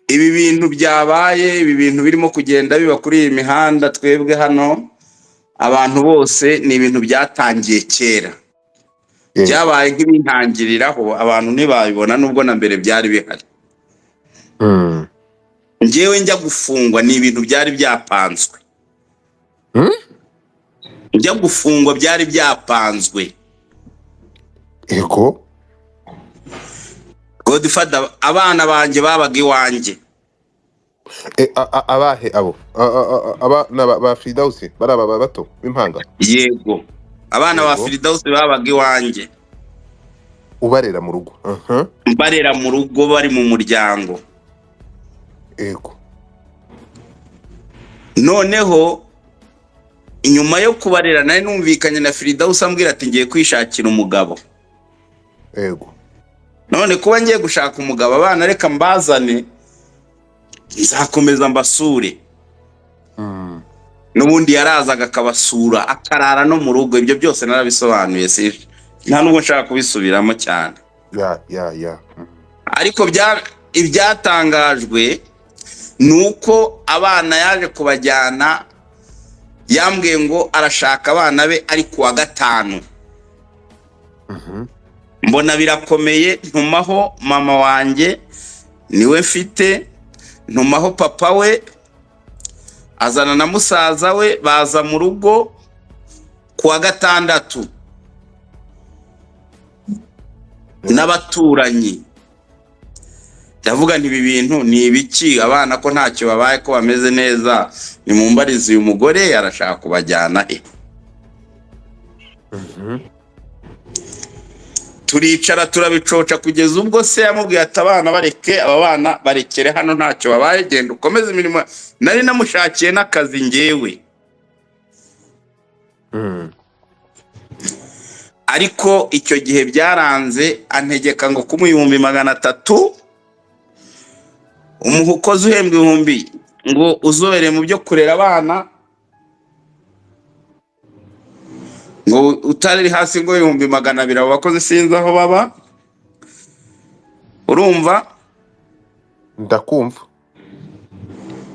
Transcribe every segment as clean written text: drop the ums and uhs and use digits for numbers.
ibi bintu byabaye, ibi bintu birimo kugenda biba kuri iyi mihanda twebwe hano abantu bose, ni ibintu byatangiye kera, byabaye nk'ibintangiriraho, abantu ntibabibona nubwo na mbere byari bihari. Njyewe njya gufungwa ni ibintu byari byapanzwe, njya gufungwa byari byapanzwe. Ego Godfather, abana banjye babaga iwanjye. abahe abo ba Fidausi baraba bato b'impanga? Yego, abana ba Firidausi babaga iwanjye, ubarera mu rugo. barera mu rugo, bari mu muryango. Ego noneho inyuma yo kubarera nari numvikanye na Firidausi ambwira ati ngiye kwishakira umugabo. ego None kuba ngiye gushaka umugabo, abana reka mbazane, nzakomeza mbasure. Nubundi yarazaga akabasura, akarara no mu rugo. Ibyo byose narabisobanuye, nta nubwo nshaka kubisubiramo cyane. ya Ariko ibyatangajwe nuko abana yaje kubajyana, yambwiye ngo arashaka abana be ari kuwa gatanu. Mbona birakomeye, ntumaho mama wanjye niwe mfite, ntumaho papa we, azana na musaza we, baza mu rugo kuwa gatandatu n'abaturanyi. Ndavuga nti ibi bintu ni ibiki? Abana ko ntacyo babaye, ko bameze neza, nimumbarize uyu mugore arashaka kubajyana he. Turicara turabicoca kugeza ubwo se yamubwiye ati abana bareke, aba bana barekere hano ntacyo babaye, genda ukomeze imirimo. Nari namushakiye n'akazi njyewe. Ariko icyo gihe byaranze, antegeka ngo ku 300,000 umukozi uhembwa 1,000 ngo uzobere mu byo kurera abana, ngo utari hasi ngo 200,000 abo bakozi sinzi aho baba. Urumva? Ndakumva.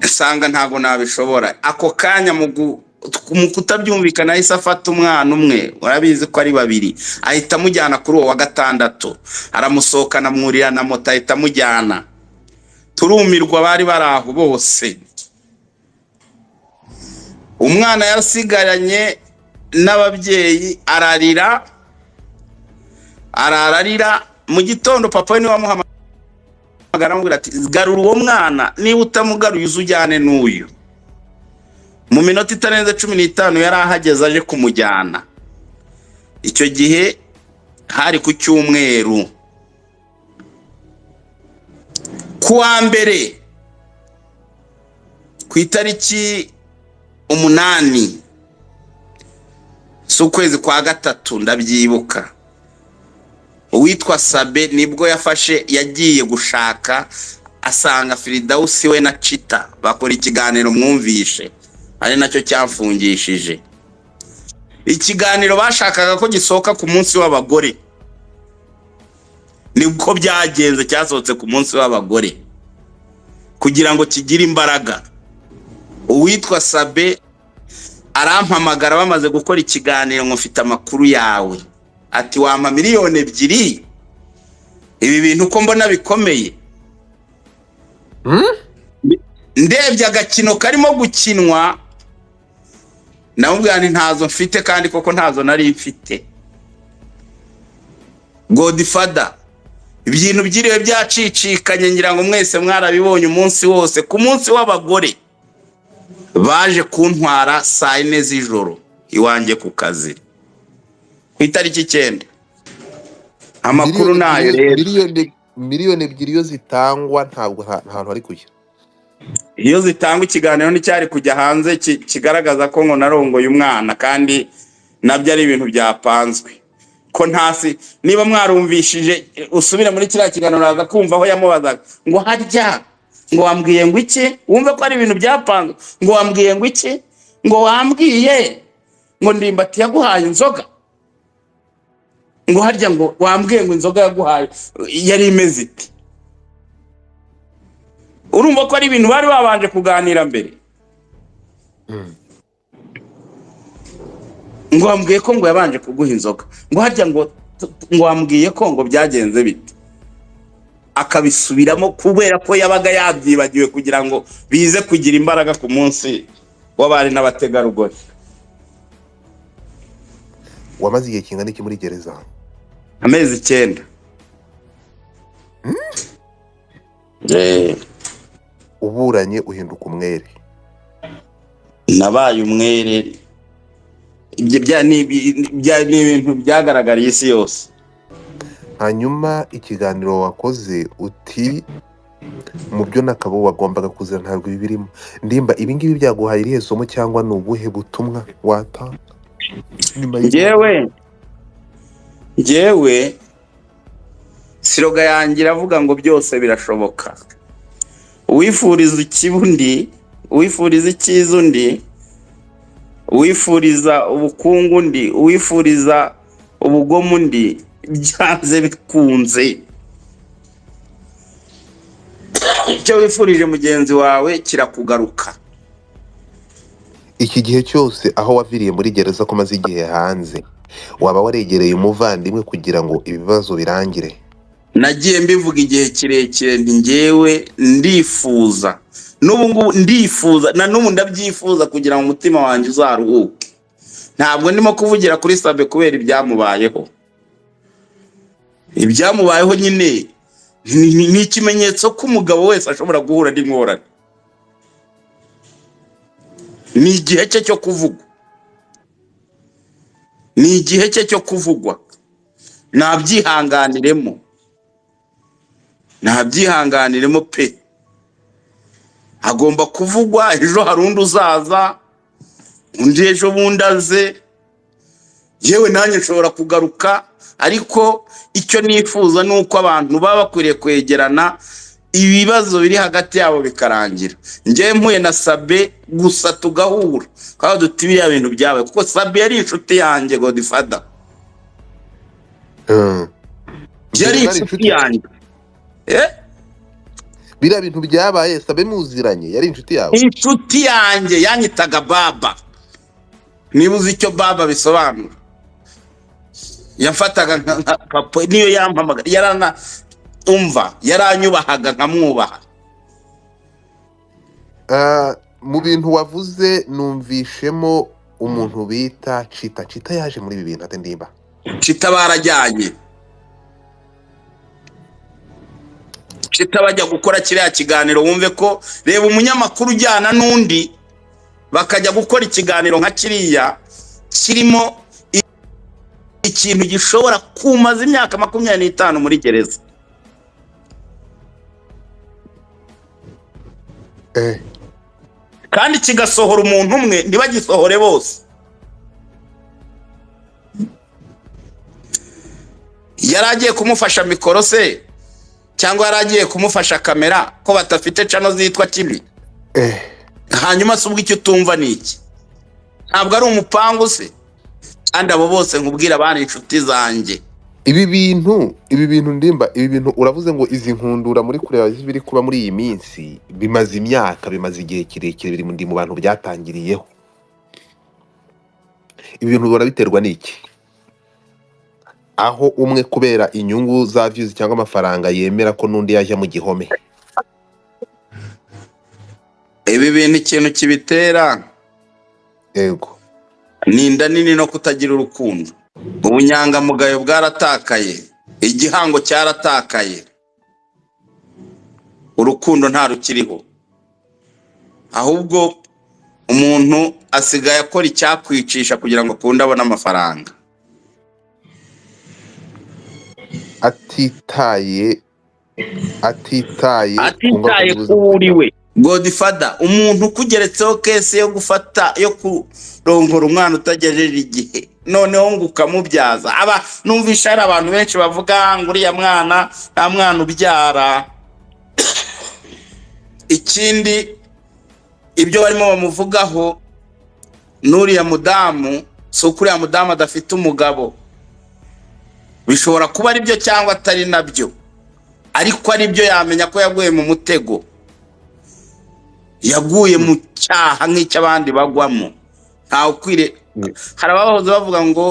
Sanga ntago nabishobora. Ako kanya mu kutabyumvikana ahise afata umwana umwe, urabizi ko ari 2, ahita mujyana kuri uwo wa gatandatu, aramusohokana mwurira na moto, ahita mujyana. Turumirwa bari baraho bose. Umwana yasigaranye n'ababyeyi, ararira. Mu gitondo papa we niwe wamuhamagara amubwira ati garura uwo mwana, niba utamugaruye uzujyane n'uyu. Mu minota itarenze 15 yari ahageze aje kumujyana. Icyo gihe hari ku cyumweru. Kuwa mbere ku itariki 8 z'ukwezi kwa gatatu, ndabyibuka, uwitwa Sabe nibwo yagiye gushaka, asanga Firidausi we na Chita bakora ikiganiro mwumvishe, ari nacyo cyamfungishije. Ikiganiro bashakaga ko gisohoka ku munsi w'abagore, nibwo byagenze, cyasohotse ku munsi w'abagore kugira ngo kigire imbaraga. Uwitwa Sabe arampamagara bamaze gukora ikiganiro, ngo mfite amakuru yawe, ati wampa 2,000,000. Ibi bintu ko mbona bikomeye. Ndebye agakino karimo gukinwa, namubwira nti ntazo mfite, kandi koko ntazo nari mfite. Godfather, ibintu byiriwe byacicikanye, ngira ngo mwese mwarabibonye umunsi wose. Ku munsi w'abagore baje kuntwara 4 z'ijoro iwanjye ku kazi, ku itariki 9. Amakuru nayo rero, 2,000,000 iyo zitangwa ntabwo ahantu hari kujya. Iyo zitangwa ikiganiro nticyari kujya hanze kigaragaza ko ngo narongoye umwana, kandi nabyo ari ibintu byapanzwe. Ko ntasi, niba mwarumvishije usubire muri kiriya kiganiro uraza kumva aho yamubazaga ngo harya ngo wambwiye ngo iki, wumve ko ari ibintu byapanzwe. Ngo wambwiye ngo iki, ngo wambwiye ngo Ndimbati yaguhaye inzoga, ngo harya ngo wambwiye ngo inzoga yaguhaye yari imeze iti. urumva ko ari ibintu bari babanje kuganira mbere. Ngo wambwiye ko ngo yabanje kuguha inzoga, ngo harya ngo wambwiye ko ngo byagenze bite, akabisubiramo kubera ko yabaga yabyibagiwe kugira ngo bize kugira imbaraga ku munsi w'abari n'abategarugori. Wamaze igihe kingana iki muri gereza? Amezi 9. Uburanye uhinduka umwere? Nabaye umwere. Ibyo ni ibintu byagaragariye isi yose. Hanyuma ikiganiro wakoze uti mu byo nakabo wagombaga kuzira ntabwo bibirimo. Ndimba ibi ngibi byaguhaye irihe somo cyangwa ni ubuhe butumwa watanga? Njyewe siroga yanjye iravuga ngo byose birashoboka. Uwifuriza ikibundi, uwifuriza icyiza undi, uwifuriza ubukungu undi, uwifuriza ubugomo undi, byanze bikunze icyo wifurije mugenzi wawe kirakugaruka. Iki gihe cyose aho waviriye muri gereza ko maze igihe hanze, waba waregereye umuvandimwe kugira ngo ibibazo birangire? Nagiye mbivuga igihe kirekire, njyewe ndifuza, n'ubu ngubu ndifuza, na n'ubu ndabyifuza kugira ngo umutima wanjye uzaruhuke. Ntabwo ndimo kuvugira kuri Sabe kubera ibyamubayeho. Ibyamubayeho nyine ni ikimenyetso ko umugabo wese ashobora guhura n'ingorane. Ni igihe cye cyo kuvugwa, ni igihe cye cyo kuvugwa. Ntabyihanganiremo pe. Agomba kuvugwa. Ejo hari undi uzaza, undi ejo bundi aze, yewe nanjye nshobora kugaruka. Ariko icyo nifuza ni uko abantu baba bakwiriye kwegerana, ibibazo biri hagati yabo bikarangira. Njyewe mpuye na Sabe gusa tugahura, kandi duti biriya bintu byawe, kuko Sabe yari inshuti yanjye Godfather. Yari inshuti yanjye. Biriya bintu byabaye Sabe muziranye yari inshuti yawe? Inshuti yanjye, yanyitaga baba. Niba uzi icyo baba bisobanura. Yamfataga nka papa, niyo yampamagara yaranyubahaga nkamwubaha. Mu bintu wavuze numvishemo umuntu bita Chita. Chita yaje muri ibi bintu ate Ndimba? Chita barajyanye. Chita bajya gukora kiriya kiganiro, wumve ko reba umunyamakuru ujyana n'undi bakajya gukora ikiganiro nka kiriya kirimo ikintu gishobora kumaza imyaka 25 muri gereza. Kandi kigasohora umuntu umwe, ntibagisohore bose. Yaragiye kumufasha mikoro se cyangwa yaragiye kumufasha kamera ko batafite channel zitwa kibi? Hanyuma subwo icyo tumva niki? Ntabwo ari umupango se? Kandi abo bose nkubwira abana inshuti zanjye. Ibi bintu Ndimba, ibi bintu uravuze ngo izi nkundura muri kureba zibiri kuba muri iyi minsi bimaze imyaka, bimaze igihe kirekire, biri mu bantu byatangiriyeho. Ibi bintu barabiterwa n'iki? Aho umwe kubera inyungu za views cyangwa amafaranga yemera ko nundi yajya mu gihome. Ibi bintu ikintu kibitera, Yego, ni inda nini no kutagira urukundo. Ubunyangamugayo bwaratakaye, igihango cyaratakaye, urukundo nta rukiriho. Ahubwo umuntu asigaye akora icyakwicisha kugira ngo akunde abone amafaranga, atitaye kuri Godfather. Umuntu kugeretseho kese yo gufata yo kurongora umwana utagejeje igihe, noneho ngo ukamubyaza. Numvisha ari abantu benshi bavuga ngo uriya mwana nta mwana ubyara. Ikindi ibyo barimo bamuvugaho n'uriya mudamu, so kuriya mudamu adafite umugabo, bishobora kuba ari byo cyangwa atari nabyo, ariko ari byo yamenya ko yaguye mu mutego. yaguye mu cyaha nk'icy'abandi bagwamo. Ntawe ukwiriye. Hari abahoze bavuga ngo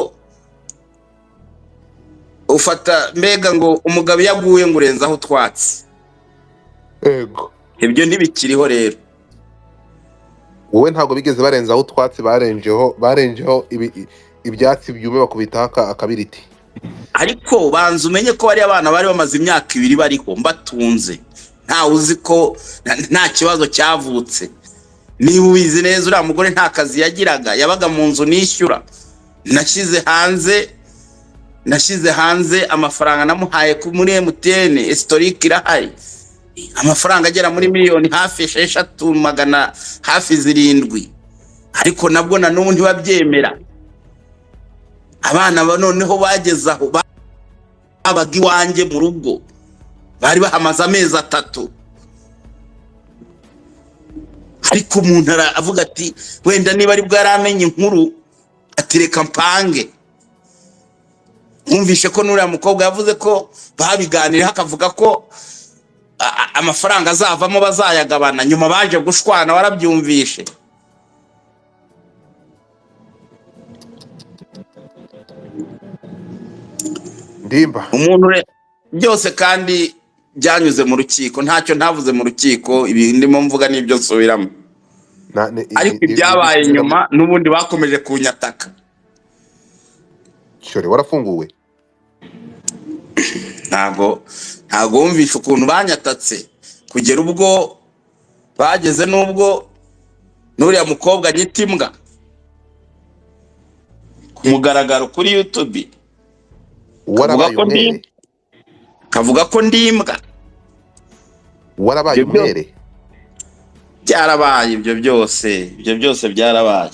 ufata mbega ngo umugabo yaguye ngo urenzaho utwatsi. Ego. Ibyo ntibikiriho rero. Wowe ntabwo bigeze barenzaho utwatsi, barenjeho ibyatsi byume bakubitaho akabiriti. Ariko banza umenye ko bari abana bari bamaze imyaka 2 bariho mbatunze. Ntawe uzi ko nta kibazo cyavutse. Niba ubizi neza uriya mugore nta kazi yagiraga, yabaga mu nzu nishyura. Nashyize hanze amafaranga namuhaye muri MTN, historique irahari. Amafaranga agera muri miliyoni hafi 6,700,000, hafi 7. Ariko nabwo na n'ubu ntibabyemera. Abana noneho bageze aho babaga iwanjye mu rugo, bari bahamaze amezi 3. Ariko umuntu avuga ati wenda niba ari bwo yaramenye inkuru ati reka mpange. Mwumvishe ko nuriya mukobwa yavuze ko babiganira, akavuga ko amafaranga azavamo bazayagabana, nyuma baje gushwana. Warabyumvishe? Ndimba Umuntu byose kandi byanyuze mu rukiko, ntacyo ntavuze mu rukiko. Ibi ndimo mvuga n'ibyo nsubiramo. Ariko ibyabaye nyuma n'ubundi bakomeje kunyataka. Cyore warafunguwe? Ntago wumvisha ukuntu banyatatse kugera ubwo bageze n'ubwo nuriya mukobwa nyitimbwa ku mugaragaro kuri YouTube. Kavuga ko ndimbwa. Warabaye umwere? Byarabaye ibyo byose byarabaye.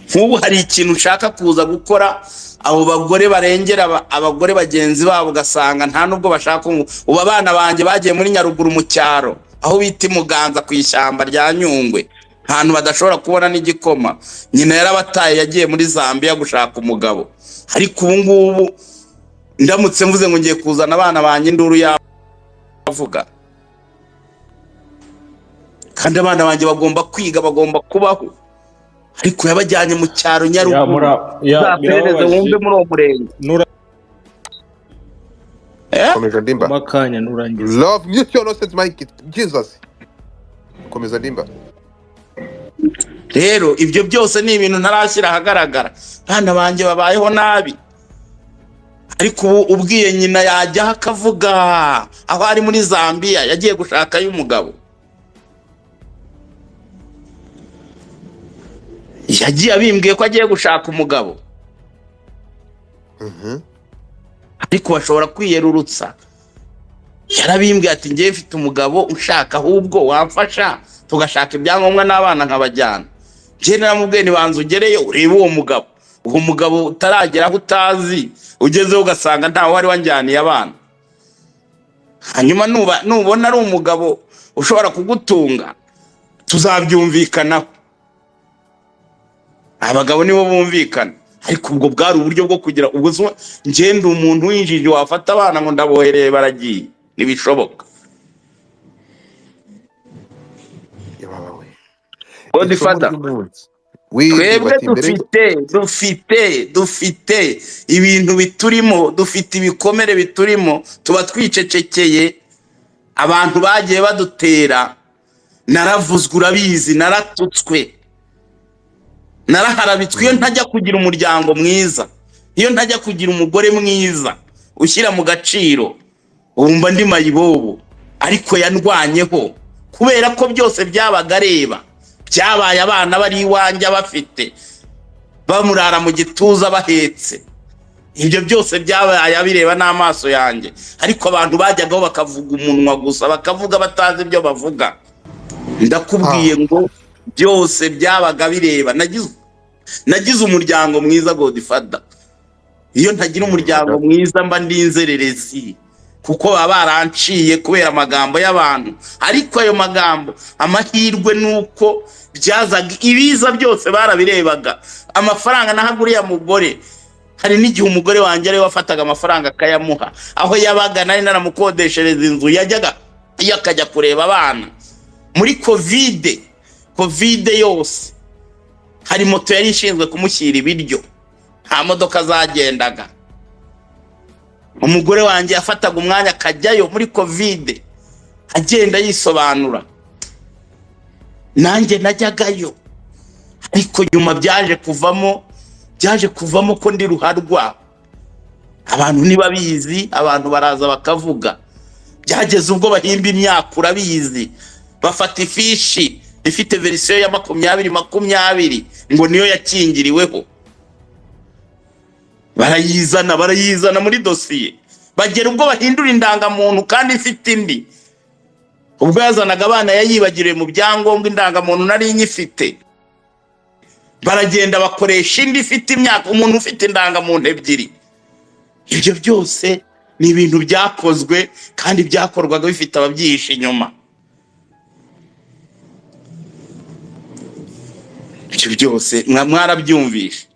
Nk'ubu hari ikintu ushaka kuza gukora, abo bagore barengera abagore bagenzi babo, ugasanga nta nubwo bashaka. Ubu abana banjye bagiye muri Nyaruguru mu cyaro, aho bita Muganza ku ishyamba rya Nyungwe, ahantu badashobora kubona n'igikoma. Nyina yarabataye, yagiye muri Zambia gushaka umugabo. Ariko ubu ngubu ndamutse mvuze ngo ngiye kuzana abana banjye, induru yavuga. Kandi abana banjye bagomba kwiga, bagomba kubaho. Ariko yabajyanye mu cyaro Nyaruguru. Zapereze wumve muri uwo murenge. Komeza Ndimba. Makanya nurangiza. Love mute your nonsense Mike. Jesus. Komeza Ndimba. Rero ibyo byose ni ibintu ntarashyira ahagaragara. Bana banjye babayeho nabi. Ariko ubu ubwiye nyina yajya akavuga aho ari muri Zambia yagiye gushaka y'umugabo. Yagiye abimbwiye ko agiye gushaka umugabo. Ariko bashobora kwiyerurutsa. Yarabimbwiye ati ngiye mfite umugabo ushaka, ahubwo wamfasha tugashaka ibyangombwa n'abana nkabajyana. Ngiye naramubwiye nibanze ugereyo urebe uwo mugabo. Uwo mugabo utaragera aho utazi, ugezeho ugasanga ntawe wari wanjyaniye abana. Hanyuma nubona ari umugabo ushobora kugutunga, tuzabyumvikanaho. Abagabo nibo bumvikana. Ariko ubwo bwari uburyo bwo kugira ubuzima. Ngende umuntu winjije wafata abana ngo ndabohereye baragiye, nibishoboka. Godfather, twebwe dufite ibintu biturimo, dufite ibikomere biturimo, tuba twicecekeye. Abantu bagiye badutera, naravuzwe urabizi, naratutswe, naraharabitswe. Iyo ntajya kugira umuryango mwiza, iyo ntajya kugira umugore mwiza ushyira mu gaciro, wumva ndi mayibobo. Ariko yandwanyeho kubera ko byose byabaga areba. Byabaye abana bari iwanjye bafite, bamurara mu gituza bahetse. Ibyo byose byabaye abireba n'amaso yanjye. Ariko abantu bajyagaho bakavuga umunwa gusa, bakavuga batazi ibyo bavuga. Ndakubwiye ngo byose byabaga bireba. Nagize umuryango mwiza Godfather. Iyo ntagira umuryango mwiza mba ndinzererezi, kuko baba baranciye kubera amagambo y'abantu. Ariko ayo magambo, amahirwe nuko byazaga ibiza byose barabirebaga. Amafaranga nahaguriye mugore, hari n'igihe umugore wanjye ari wafataga amafaranga akayamuha. Aho yabaga nari naramukodeshereza inzu, yajyaga yakajya kureba abana. muri covid yose hari moto yari ishinzwe kumushyira ibiryo, nta modoka zagendaga. Umugore wanjye yafataga umwanya akajyayo muri covid agenda yisobanura, nanjye najyagayo. Ariko nyuma byaje kuvamo ko ndi ruharwa. Abantu nibabizi, abantu baraza bakavuga. Byageze ubwo bahimba imyaka, urabizi, bafata ifishi ifite verisiyo ya 2020 ngo niyo yakingiriweho, barayizana muri dosiye. Bagera ubwo bahindura indangamuntu kandi ifite indi. Ubwo yazanaga abana yayibagiriye mu byangombwa, indangamuntu nari nyifite. Baragenda bakoresha indi ifite imyaka, umuntu ufite indangamuntu ebyiri. Ibyo byose ni ibintu byakozwe kandi byakorwaga bifite ababyihishe inyuma. Ibyo byose mwarabyumvishe.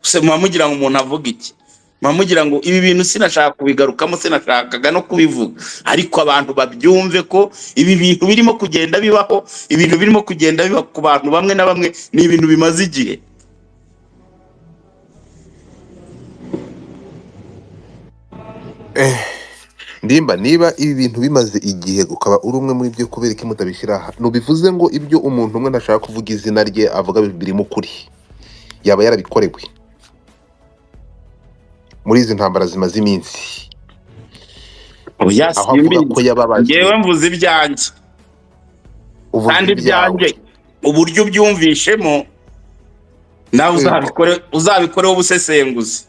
Use mugira ngo umuntu avuga iki? Mugira ngo ibi bintu sinashaka kubigarukamo, sinashakaga no kubivuga, ariko abantu babyumve ko ibi bintu birimo kugenda bibaho, ibintu birimo kugenda biba ku bantu bamwe na bamwe, ni ibintu bimaze igihe. Ndimba, niba ibi bintu bimaze igihe ukaba uri umwe muri byo, kubera ko mutabishyira nubivuze ngo ibyo umuntu umwe ntashaka kuvuga izina rye avuga birimo kuri, yaba yarabikorewe muri izi ntambara zimaze iminsi. Oya, aho avuga ko yababaje. Ngewe mvuze ibyanjye, kandi ibyanjye uburyo byumvishemo nawe uzabikoreho ubusesenguzi.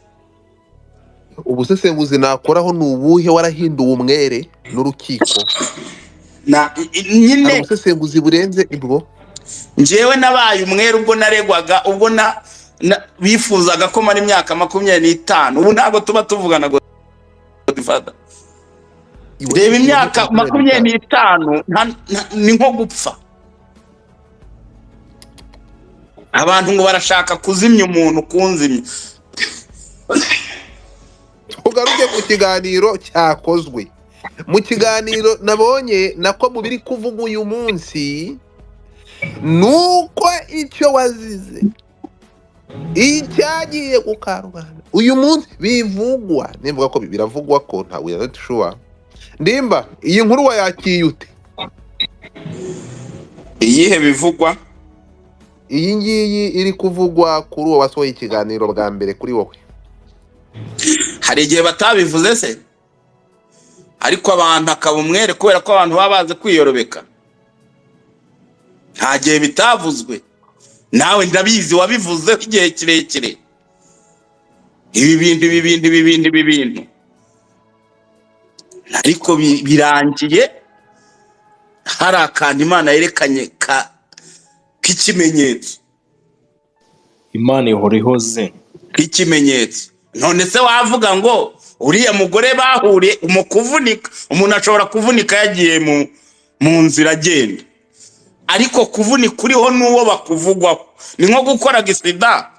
Ubusesenguzi nakoraho ni ubuhe? Warahinduwe umwere n'urukiko? Nyine ubusesenguzi burenze ibwo. Njewe nabaye umwere ubwo naregwaga, ubwo bifuzaga ko mara imyaka 25. Ubu ntabwo tuba tuvugana ngo dufata. Reba imyaka 25 ni nko gupfa. Abantu ngo barashaka kuzimya umuntu kunzimya. Ugaruke ku kiganiro cyakozwe. Mu kiganiro nabonye nako mu biri kuvuga uyu munsi, nuko icyo wazize icyagiye ku karubanda uyu munsi bivugwa. Nimvuga ko biravugwa ko ntawe yatishuwa. Ndimba, iyi nkuru wayakiye ute? Iyihe bivugwa? Iyi ngiyi iri kuvugwa kuri uwo wasohoye ikiganiro bwa mbere kuri wowe. Hari igihe batabivuze se, ariko abantu akaba umwere kubera ko abantu baba bazi kwiyorobeka. Nta gihe bitavuzwe. Nawe ndabizi wabivuze igihe kirekire. Ibi bintu ariko birangiye hari akantu Imana yerekanye k'ikimenyetso. Imana ihora ihoze K'ikimenyetso. None se wavuga ngo uriya mugore bahuriye mu kuvunika? Umuntu ashobora kuvunika yagiye mu nzira agenda, ariko kuvunika uriho n'uwo bakuvugwaho. Ni nko gukora gisida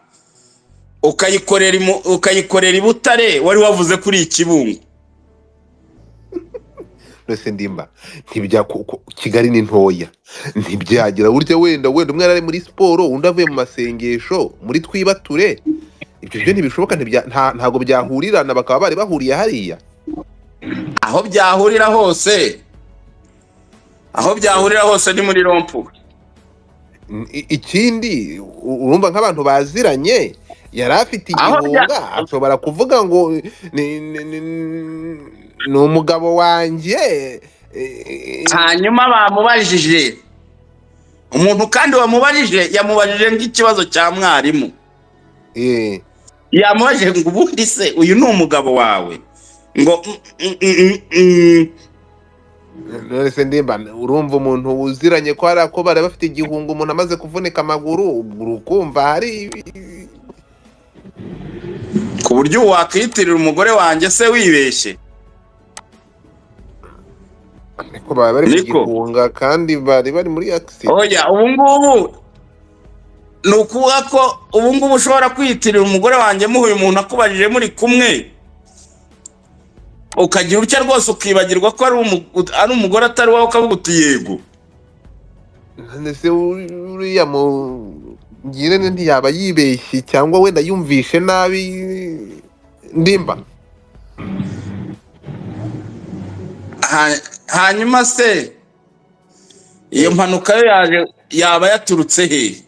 ukayikorera ibutare wari wavuze kuri Kibungo. Nose Ndimba, Kigali ni ntoya, ntibyagira burya wenda umwe ari muri siporo, undi avuye mu masengesho, muri twibature. Ibyo byo ntibishoboka, ntago byahurirana bakaba bari bahuriye hariya. Aho byahurira hose ni muri rompu. Ikindi urumva nk'abantu baziranye, yari afite igihunga, ashobora kuvuga ngo ni umugabo wanjye. Hanyuma bamubajije umuntu, kandi yamubajije nk'ikibazo cya mwarimu. Yamubajije ngo ubundi se uyu ni umugabo wawe? Ngo none Ndimba, urumva umuntu uziranye ko hari ako bari bafite igihunga, umuntu amaze kuvunika amaguru, urukumva hari ku buryo wakwitirira umugore wanjye se wibeshye? Ariko bari mu gihunga kandi bari muri accident. Oya, ubu ngubu ni ukuvuga ko ubu ngubu ushobora kwiyitirira umugore wanjye muhuye umuntu akubajije muri kumwe, ukagira utya rwose ukibagirwa ko ari umugore atari wawe, ukavuga uti yego. ese uriya ngirente ntiyaba yibeshye cyangwa wenda yumvishe nabi ndimba. Hanyuma se iyo mpanuka yo yaba yaturutse he?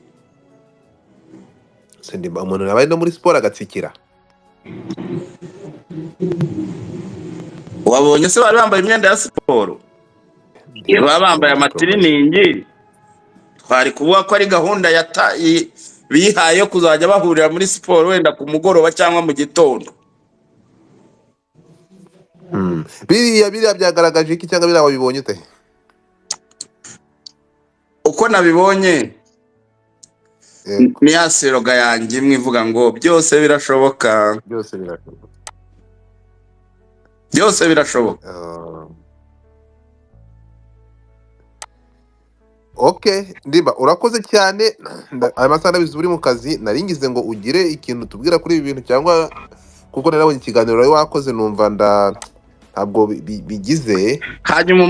Se ndimba umuntu yaba ari no muri siporo agatsikira. Wabonye se bari bambaye imyenda ya siporo? Iyo baba bambaye amatiriningi twari kuvuga ko ari gahunda bihaye yo kuzajya bahurira muri siporo wenda ku mugoroba cyangwa mu gitondo. Biriya byagaragaje iki cyangwa biriya wabibonye ute? Uko nabibonye ni ya seroga yanjye imwe ivuga ngo byose birashoboka. Byose birashoboka. Byose birashoboka. Okay, ndimba urakoze cyane. Aya masaha nabizi uri mu kazi, naringize ngo ugire ikintu tubwira kuri ibi bintu cyangwa kuko narabonye ikiganiro wari wakoze numva ntabwo bigize. Hanyuma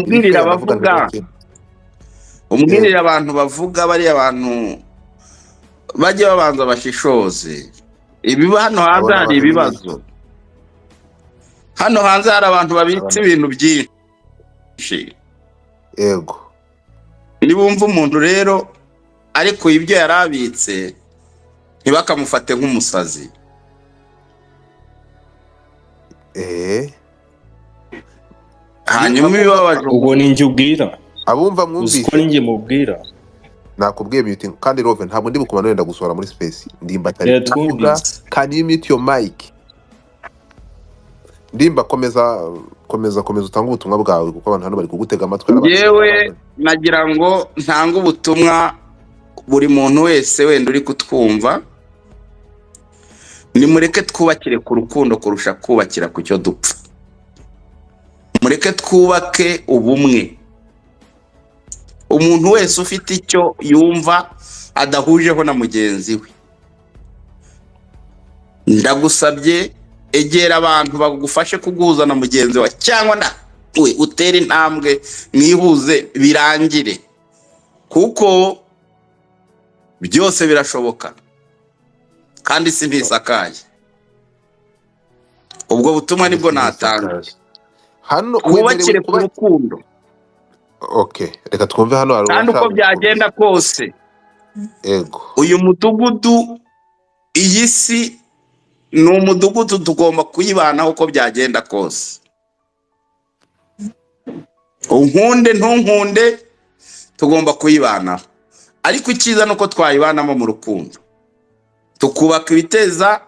umbwirira abantu bavuga bariya abantu bajye babanza bashishoze. Hano hanze hari ibibazo. Hano hanze hari abantu babitse ibintu byinshi. Yego. Nibumva umuntu rero ariko ibyo yarabitse ntibakamufate nk'umusazi. Hanyuma ibibabaje ubwo ninjye ubwira. Abumva mwumvise uko ninjye mubwira. Nakubwiye mute kandi Rove ntabwo ndi bukumana wenda gusohora muri space. Ndimba cyane kuvuga. Can you mute your mic? Ndimba komeza utanga ubutumwa bwawe kuko abantu hano bari kugutega amatwi. Yewe nagira ngo ntanga ubutumwa buri muntu wese wenda uri kutwumva. Nimureke twubakire ku rukundo kurusha kubakira ku cyo dupfa. Mureke twubake ubumwe. Umuntu wese ufite icyo yumva adahujeho na mugenzi we, ndagusabye egera abantu bagufashe kuguhuza na mugenzi wawe, cyangwa we utere intambwe mwihuze birangire, kuko byose birashoboka kandi isi ntisakaye. Ubwo butumwa nibwo natanga. Hano twubakire ku rukundo. Okay, reka twumve hano hari kandi uko byagenda kose. Yego. Uyu mudugudu, iyi si ni umudugudu tugomba kuyibanaho uko byagenda kose. Unkunde ntunkunde tugomba kuyibanaho, ariko icyiza nuko twayibanamo mu rukundo, tukubaka ibiteza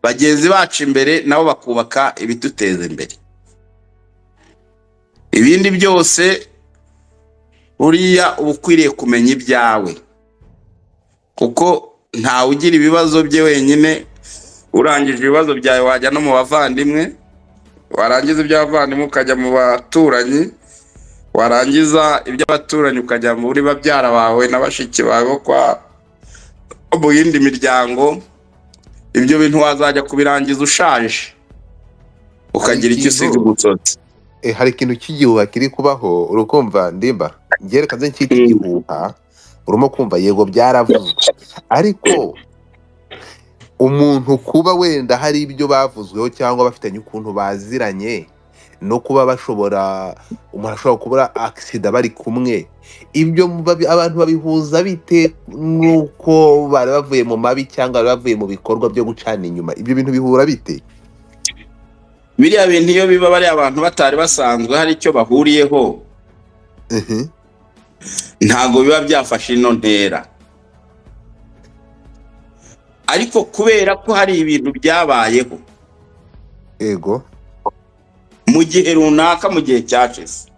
bagenzi bacu imbere, nabo bakubaka ibiduteza imbere. Ibindi byose uriya uba ukwiriye kumenya ibyawe, kuko ntawe ugira ibibazo bye wenyine. Urangije ibibazo byawe wajya no mu bavandimwe, warangiza iby'abavandimwe ukajya mu baturanyi, warangiza iby'abaturanyi ukajya muri babyara bawe n'abashiki bawe kwa mu yindi miryango. Ibyo bintu wazajya kubirangiza ushaje ukagira icyo usiga umutsotsi. Hari ikintu cy'igihuha kiri kubaho urukumva Ndimba, ngereka nze cyita igihuha. Urimo kumva yego byaravuzwe, ariko umuntu kuba wenda hari ibyo bavuzweho cyangwa bafitanye ukuntu baziranye no kuba bashobora umuntu ashobora kubura accident bari kumwe, ibyo abantu babihuza bite nuko bari bavuye mu mabi cyangwa bari bavuye mu bikorwa byo gucana inyuma? Ibyo bintu bihura bite? Biriya bintu iyo biba bari abantu batari basanzwe hari icyo bahuriyeho, ntago biba byafashe ino ntera. Ariko kubera ko hari ibintu byabayeho, yego, mu gihe runaka, mu gihe cyashize,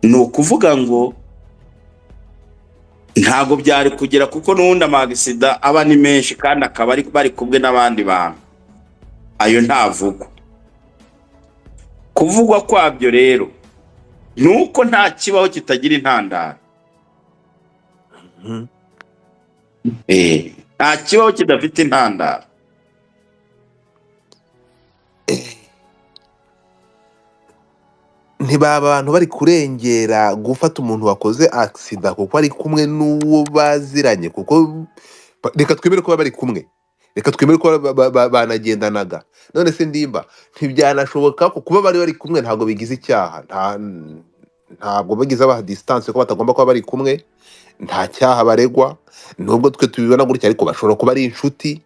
ni ukuvuga ngo ntago byari kugera, kuko n'ubundi amagisida aba ni menshi kandi akaba bari kumwe n'abandi bantu. Ayo ntavugwa. Kuvugwa kwabyo rero nuko nta kibaho kitagira intandaro. Nta kibaho kidafite intandaro. ntibaba abantu bari kurengera gufata umuntu wakoze accident kuko ari kumwe n'uwo baziranye, kuko reka twemere ko baba bari kumwe, reka twemere ko banagendanaga. None se Ndimba, ntibyanashoboka ko kuba bari kumwe ntabwo bigize icyaha, ntabwo bagize abaha distance ko batagomba kuba bari kumwe, nta cyaha baregwa, nubwo twe tubibona gutya ariko bashobora kuba ari inshuti.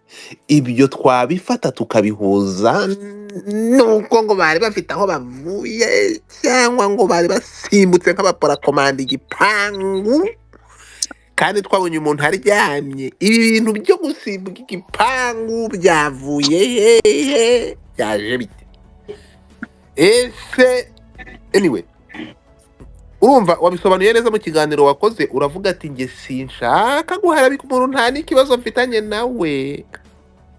Ibyo twabifata tukabihuza nuko ngo bari bafite aho bavuye cyangwa ngo bari basimbutse nk'abaparakomanda igipangu kandi twabonye umuntu aryamye. Ibi bintu byo gusimbuka igipangu byavuye hehe, byaje bite? Ese anyway, urumva wabisobanuye neza mu kiganiro wakoze, uravuga ati njye sinshaka guharabika umuntu, nta n'ikibazo mfitanye nawe,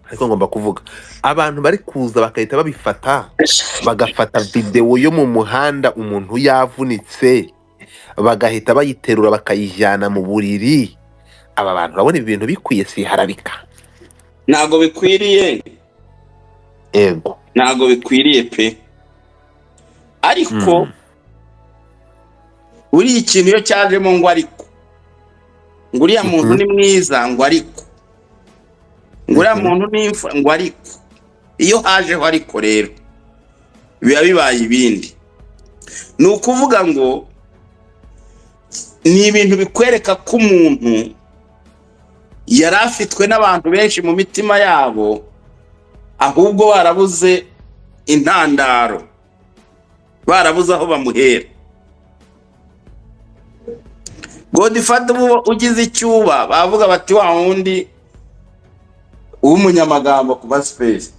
ariko ngomba kuvuga abantu bari kuza bagahita babifata, bagafata videwo yo mu muhanda umuntu yavunitse bagahita bayiterura bakayijyana mu buriri. Aba bantu urabona ibi bintu bikwiye siharabika? ntago bikwiriye, Ego. ntago bikwiriye pe. Ariko uriya ikintu iyo cyajemo ngo ariko ngo uriya muntu ni mwiza ngo ariko ngo uriya muntu ni imfura ngo ariko, iyo hajeho ariko rero biba bibaye ibindi. Ni ukuvuga ngo ni ibintu bikwereka ko umuntu yari afitwe n'abantu benshi mu mitima yabo, ahubwo barabuze intandaro, barabuze aho bamuhera. Godfather ubu ugize icyuba bavuga bati wa wundi w'umunyamagambo kuba space,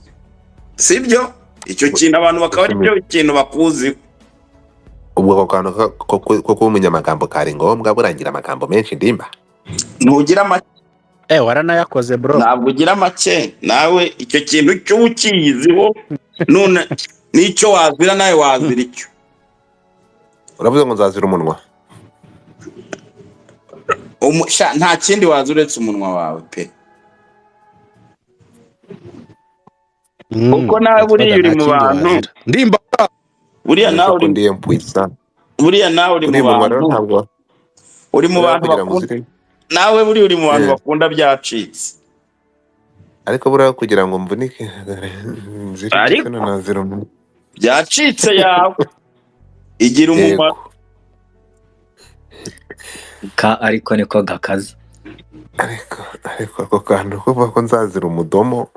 sibyo? Icyo kintu abantu bakaba ari cyo kintu bakuzi. Ubwo ako kantu ko kuba umunyamagambo kari ngombwa, burangira amagambo menshi Ndimba? Ntugira make, waranayakoze bro. ntabwo ugira make nawe. Icyo kintu cyo ukiyiziho, none n'icyo wazira nawe wazira icyo. Uravuze ngo nzazira umunwa? Nta kindi waza uretse umunwa wawe pe. Kuko nawe buriya uri mu bantu, Ndimba buriya nawe uri, buriya nawe uri mu bantu, uri mu bantu bakunda, nawe buriya uri mu bantu bakunda byacitse. Ariko buriya kugira ngo mvunike ariko byacitse yawe igira umumaro. Ariko niko gakaza. ariko ako kantu kuva ko nzazira umudomo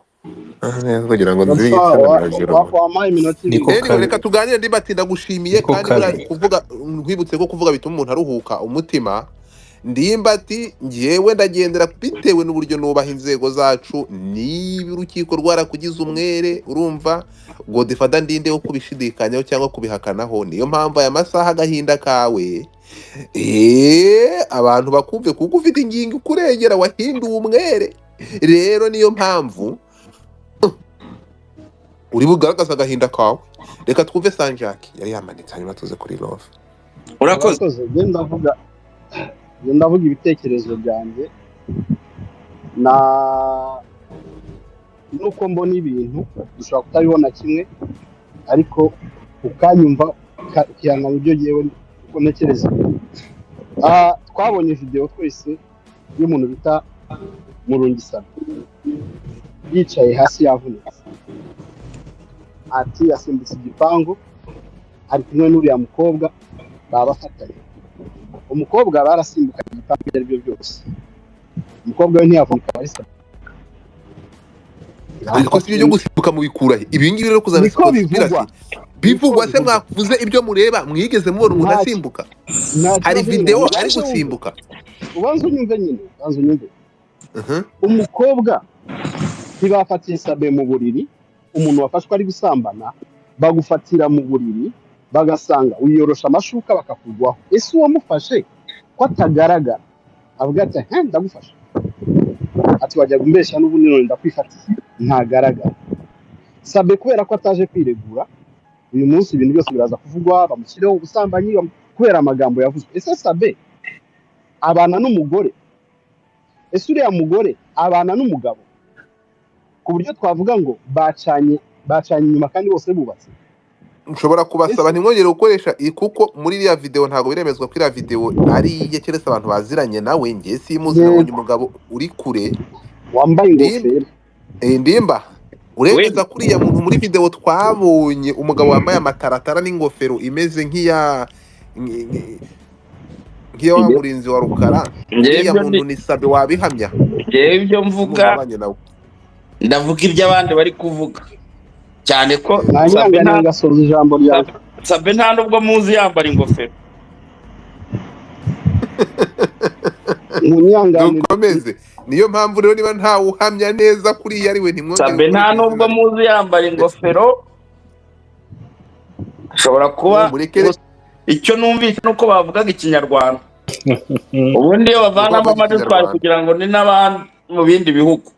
kugira ngo nzige reka tuganire. Ndimba ati ndagushimiye kandi kuvuga nkwibutse ko kuvuga bituma umuntu aruhuka umutima. Ndimba ati njyewe ndagendera bitewe n'uburyo nubaha inzego zacu. Niba urukiko rwarakugize umwere, urumva Godfather ndinde wo kubishidikanyaho cyangwa kubihakanaho. Niyo mpamvu aya masaha agahinda kawe abantu bakumve kuko ufite ingingo kurengera wahinduye umwere. Rero niyo mpamvu uri bugaragaza agahinda kawe. Reka twumve Sanjaki yari yamanitse, hanyuma tuze kuri Love. Urakoze. Ndavuga ibitekerezo byanjye nuko mbona ibintu dushobora kutabibona kimwe, ariko ukanyumva ukihangana ibyo ngewe uko ntekereza. Twabonye video twese y'umuntu bita Murungisana yicaye hasi yavunitse, ati yasimbutse igipangu ari kumwe n'uriya mukobwa babafatanye. Umukobwa barasimbuka igipangu ibyo aribyo byose, umukobwa we ntiyavunika barisa. Ariko si byo gusimbuka mu bikurahe ibi ngibi rero kuzana bivugwa se mwavuze ibyo mureba mwigeze mubona umuntu asimbuka? Hari video ari gusimbuka? Ubanza unyumve nyine, ubanza unyumve. Umukobwa ntibafatiye Sabe mu buriri, umuntu wafashwe ari gusambana bagufatira mu buriri bagasanga uyorosha amashuka bakakugwaho. Ese uwamufashe ko atagaragara avuga ati ndagufasha, ati wajya gumbesha n'ubundi none ndakwifatiye, ntagaragara. Sabe kubera ko ataje kwiregura, uyu munsi ibintu byose biraza kuvugwa, bamushyireho ubusambanyi kubera amagambo yavuzwe. Ese Sabe abana n'umugore? Ese uriya mugore abana n'umugabo ku buryo twavuga ngo bacanye inyuma kandi bose bubatse? nshobora kubasaba ntimwongere gukoresha kuko muri iriya video ntabwo biremezwa ko iriya video ari iye keretse abantu baziranye nawe njye simuzi nabonye umugabo uri kure wambaye ingofero ndimba urengeza kuriya muntu muri video twabonye umugabo wambaye amataratara n'ingofero imeze nk'iya wa murinzi wa Rukara uriya muntu ni Sabe wabihamya ngewe ibyo mvuga ndavuga ibyo abandi bari kuvuga cyane ko gasoza ijambo ryawe Sabe nta nubwo muzi yambara ingofero dukomeze niyo mpamvu rero niba ntawe uhamya neza kuriya ari we ntimwongere Sabe nta nubwo muzi yambara ingofero ashobora kuba icyo numvise nuko bavugaga ikinyarwanda ubundi iyo bavanamo amajwi twari kugira ngo ni n'abandi mu bindi bihugu